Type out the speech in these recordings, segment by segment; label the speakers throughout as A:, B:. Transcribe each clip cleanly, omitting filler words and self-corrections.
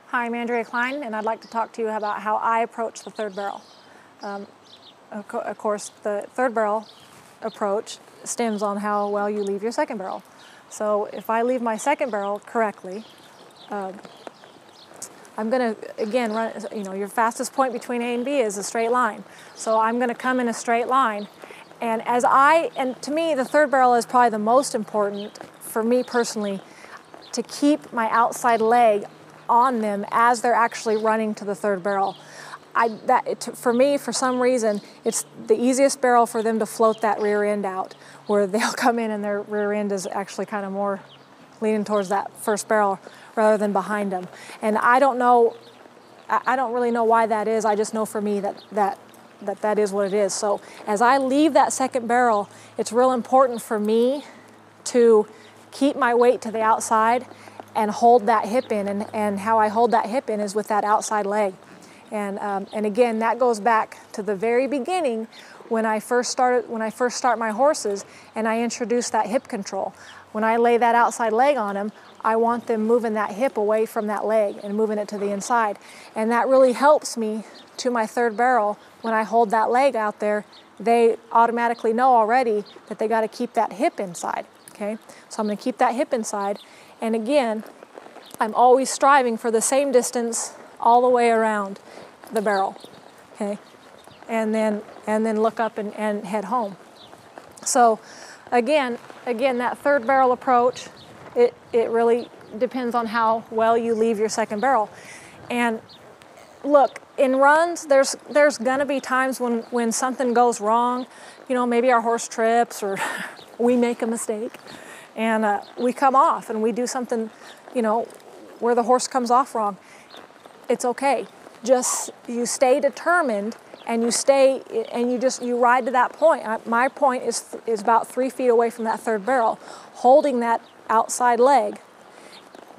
A: Hi, I'm Andrea Cline, and I'd like to talk to you about how I approach the third barrel. Of course, the third barrel approach stems on how well you leave your second barrel. So if I leave my second barrel correctly, I'm going to, again, run, your fastest point between A and B is a straight line. So I'm going to come in a straight line. And to me, the third barrel is probably the most important for me personally, to keep my outside leg on them as they're actually running to the third barrel. For me, for some reason, it's the easiest barrel for them to float that rear end out, where they'll come in and their rear end is actually kind of more leaning towards that first barrel rather than behind them. And I don't really know why that is. I just know for me that is what it is. So as I leave that second barrel, it's real important for me to keep my weight to the outside and hold that hip in. And how I hold that hip in is with that outside leg. And again, that goes back to the very beginning when I first start my horses and I introduce that hip control. When I lay that outside leg on them, I want them moving that hip away from that leg and moving it to the inside. And that really helps me to my third barrel. When I hold that leg out there, they automatically know already that they got to keep that hip inside, okay? So I'm going to keep that hip inside. And again, I'm always striving for the same distance all the way around the barrel, okay? And then look up and head home. So again, that third barrel approach, it really depends on how well you leave your second barrel. And look, in runs, there's gonna be times when something goes wrong. Maybe our horse trips or we make a mistake and we come off and we do something, where the horse comes off wrong. It's okay. Just you stay determined and you ride to that point. My point is about 3 feet away from that third barrel, holding that outside leg,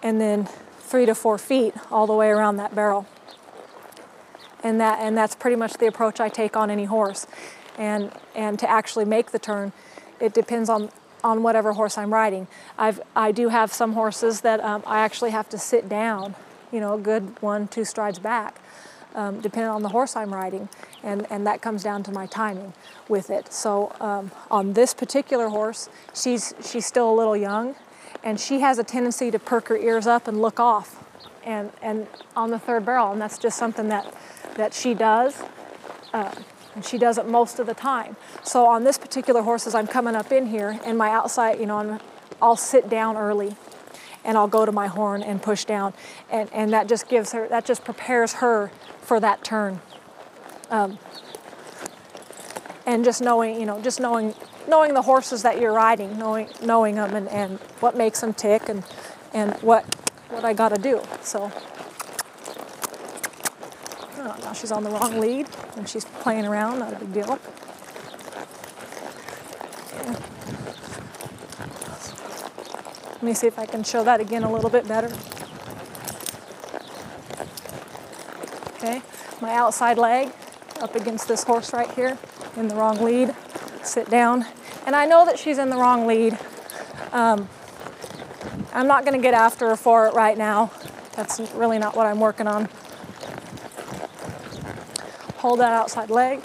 A: and then 3 to 4 feet all the way around that barrel. And that's pretty much the approach I take on any horse. And to actually make the turn, it depends on whatever horse I'm riding. I do have some horses that I actually have to sit down, a good 1-2 strides back, depending on the horse I'm riding, and that comes down to my timing with it. So on this particular horse, she's still a little young, and she has a tendency to perk her ears up and look off, and on the third barrel, and that's just something that she does, and she does it most of the time. So on this particular horse, as I'm coming up in here, and my outside, I'll sit down early, and I'll go to my horn and push down, and that just prepares her for that turn. And just knowing the horses that you're riding, knowing them and what makes them tick and what I got to do. So now she's on the wrong lead and she's playing around, not a big deal. Yeah. Let me see if I can show that again a little bit better. Okay, my outside leg up against this horse right here in the wrong lead, sit down. And I know that she's in the wrong lead. I'm not going to get after her for it right now. That's really not what I'm working on. Hold that outside leg.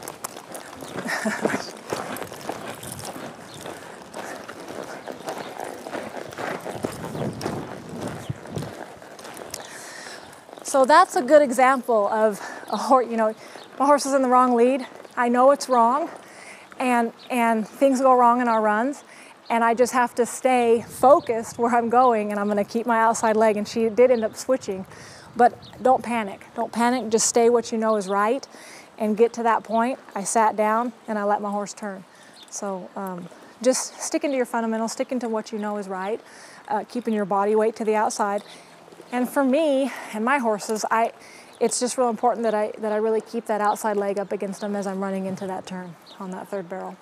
A: So that's a good example of a horse. The horse is in the wrong lead. I know it's wrong, and things go wrong in our runs, and I just have to stay focused where I'm going, and I'm going to keep my outside leg. And she did end up switching, but don't panic. Don't panic. Just stay what you know is right, and get to that point. I sat down and I let my horse turn. So just sticking to your fundamentals, sticking to what you know is right, keeping your body weight to the outside. And for me and my horses, it's just real important that I really keep that outside leg up against them as I'm running into that turn on that third barrel.